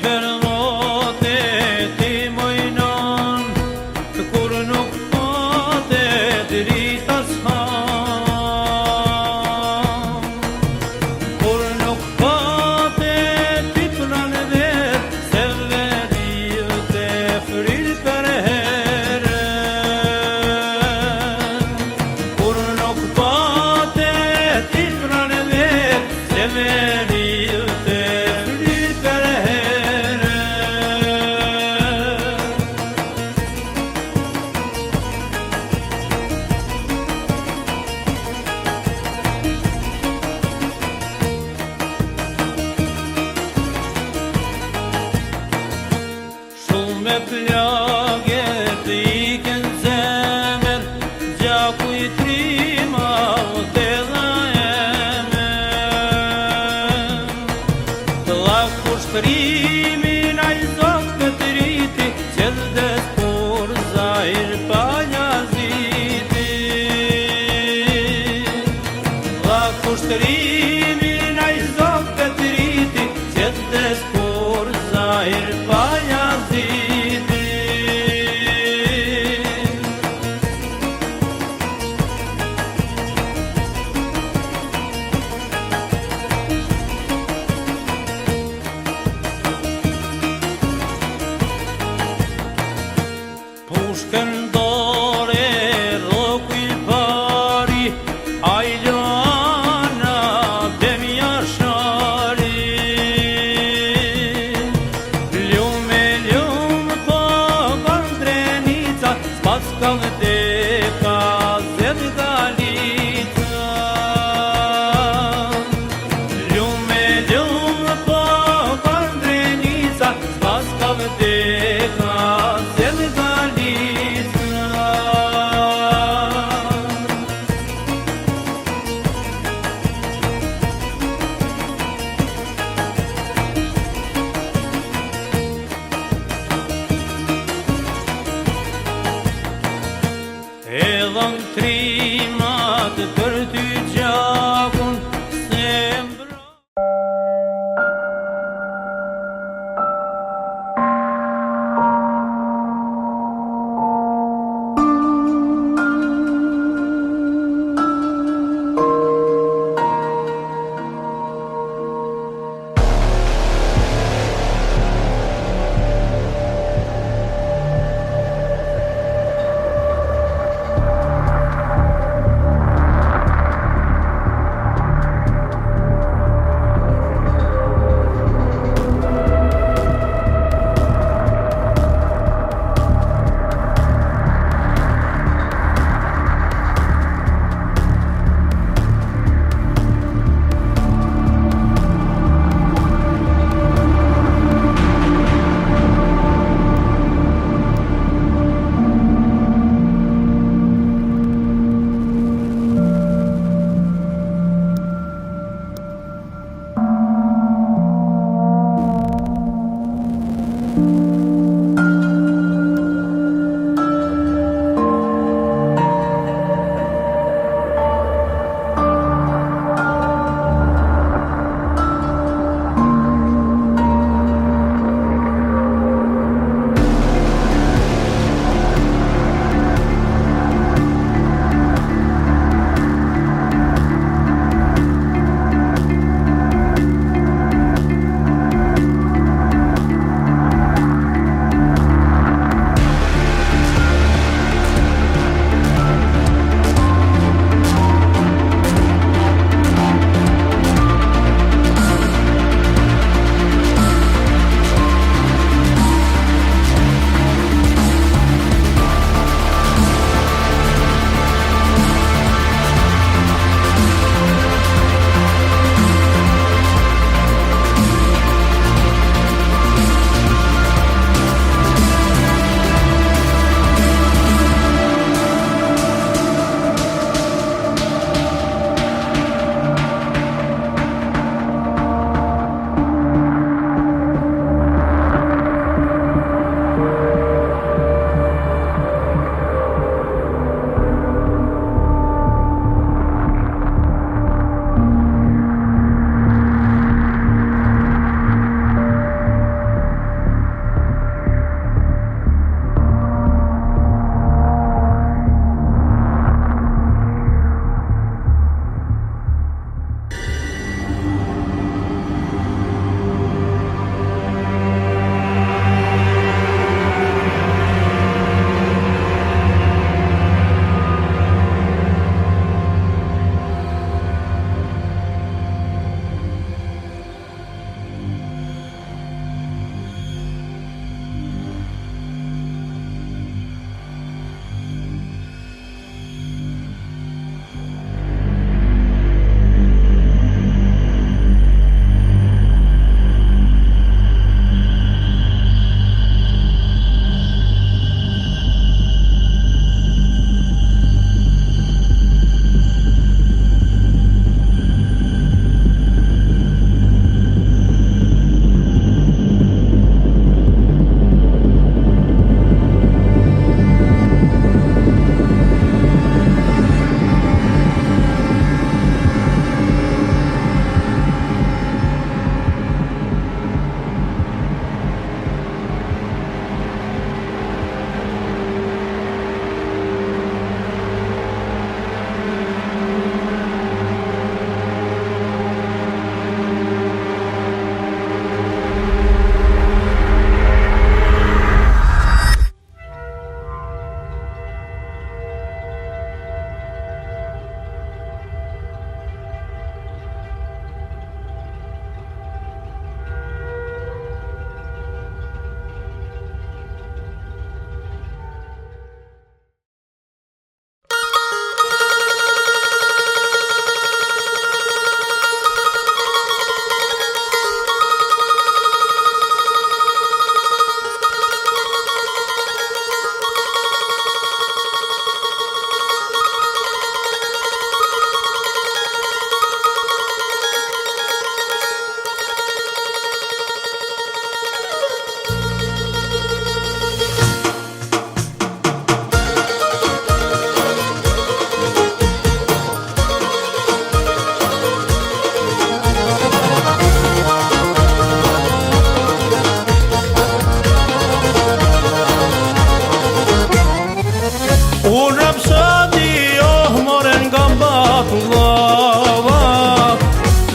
për mote ti mojnon, kur nuk pate drita s'kam. Kur nuk pate ti pranë vet, se veriu te fril për herë. Kur nuk pate ti pranë vet, se veriu te fril për herë. Shumë plagë të iken zemër, gjaku i trima te dha emër. Të lak kushtrimin a i zot këtë riti, qëll des por zahir pa njaziti. Lak kushtrimin a i zot këtë riti, qëll des por zahir pa njaziti.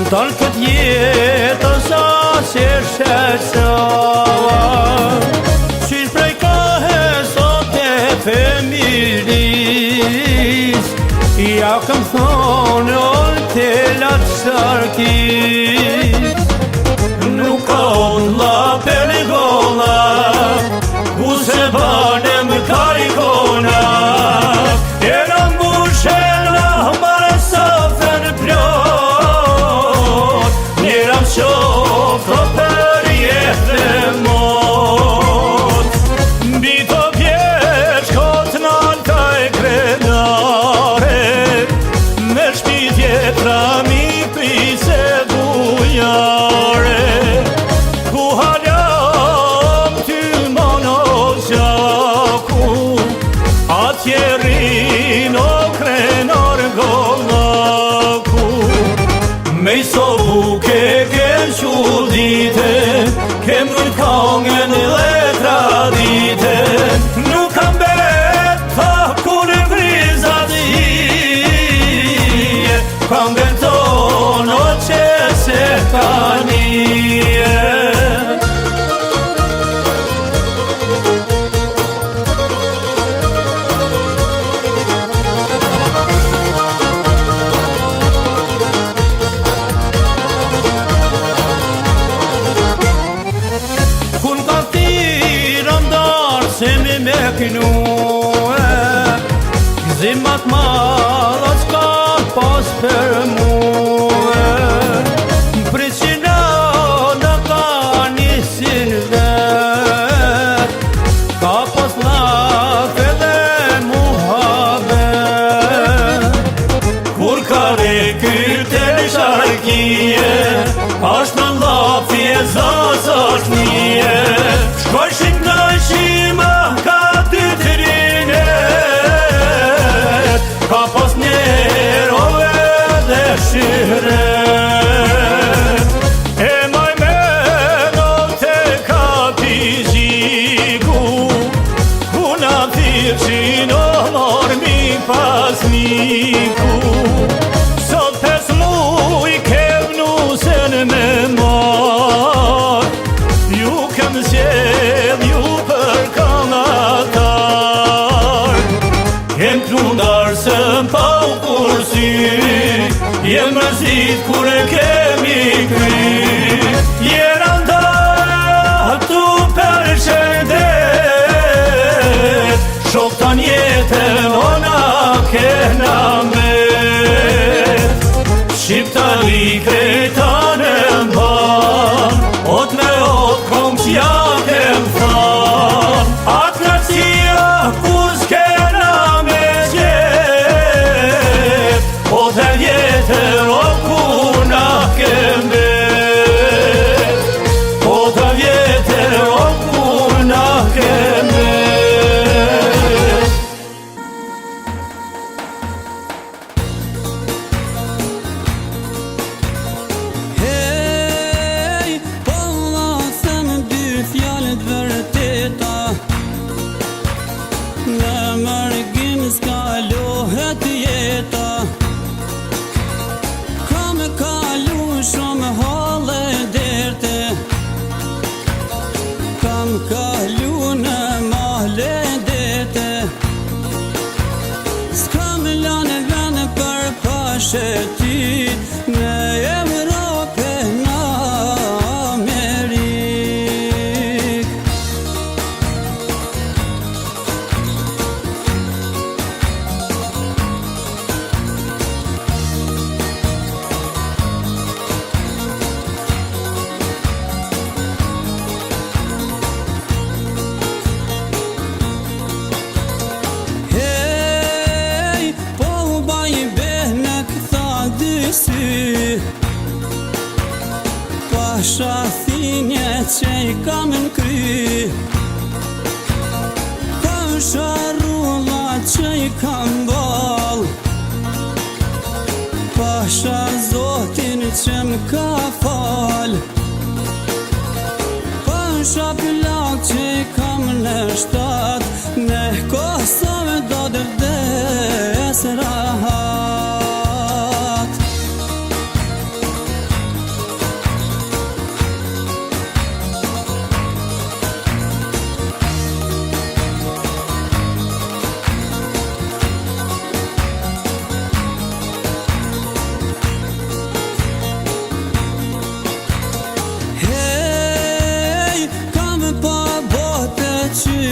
Dal këtë jetë sa që shqeqava Qysh prej kahe sot e femiris Ja këm thonë ollë të latë sharkis Nuk ka olla për golla Ku se bane më ka ikona Era mbushena mare safën plot Njëram qofto për jetë mot Bito pjesh kot nalka e krenare Me shpitje trami pise bujare Ku haljam ty mono gjaku Atjerin o krenar gollaku Me i so buke kem qudite Kem rëkangen dhe tradite Nuk kam bet pa kur vrizat i Kam beton o që se ka nije Kun ka thirë ndarë se me kënue Zimat madha s'ka pas për muë Prisina në ka nisin vet Ka pas lafe dhe muhabet Kur ka rekyt e sharkije Ashtë në lafje zazash nije Shkojshin në shima ka dy të rinet Ka pas njerove dhe shire E maj meno te ka pizhiku Kuna thirqin o mormi pas miku Sot pes muj kem nusen me mar Ju kem zjedh ju për kanatar Jem klundar se pa u kursi Jem mërzit kur e kemi kry Jera ndatu për shëndet Shok ta njetën ona kena met Shqiptari kretan e mban Ot me ot kom qja kem than Atë në cia kur s'kena me gjet Ot e vjetër o kuna kem bet Ot e vjetër o kuna kem bet Në mërgim s'ka lohet jeta Kam kalu shumë hale derte Kam kalu në mahle dete S'kam lanë vene për pashetit Në Evropë në Amerik Pasha thinje që I kam në kry Pasha rulla që I kam bal Pasha zotin që m'ka fal Pasha plak që I kam në shtat Në Kosovë do dërdes rahat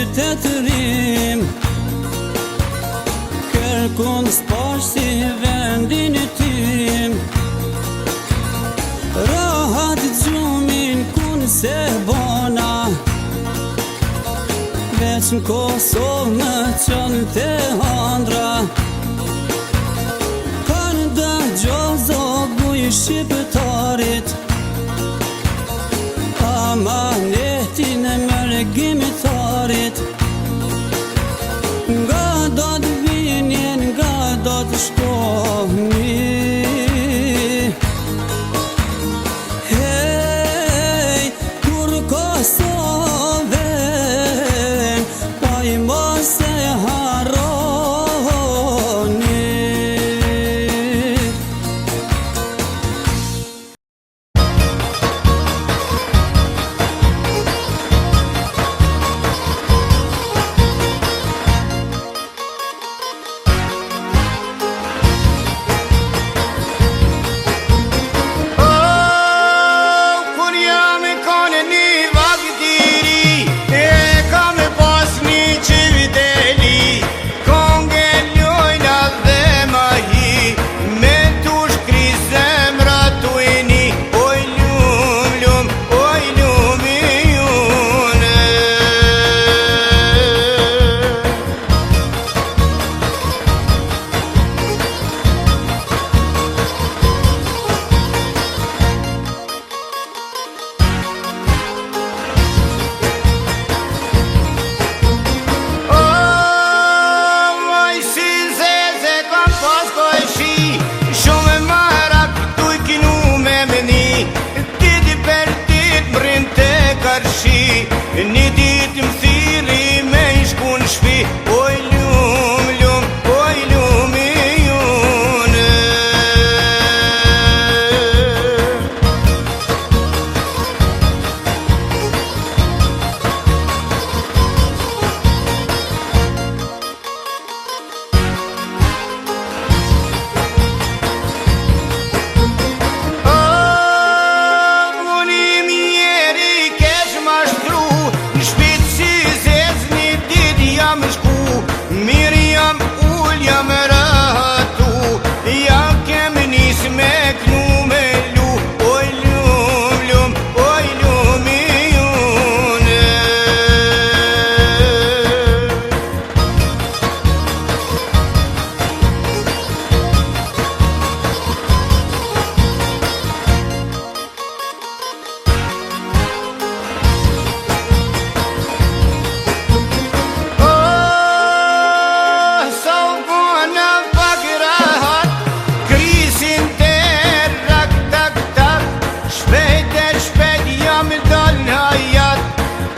qytet rrim, kërkun s'pash si vendin tim. Rahat gjumin kun se bona, veç në Kosovë në qënë të handra. Kanë da gjozo buj shqiptarit, amanetin e mërgimitarit. Nga do të vinjen, nga do të shkohni. Hej, kur Kosovën, pa i mos e harroni. Një ditë më thiri me i shku në shpi, oj lum, lum, oj lum i june.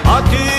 Aty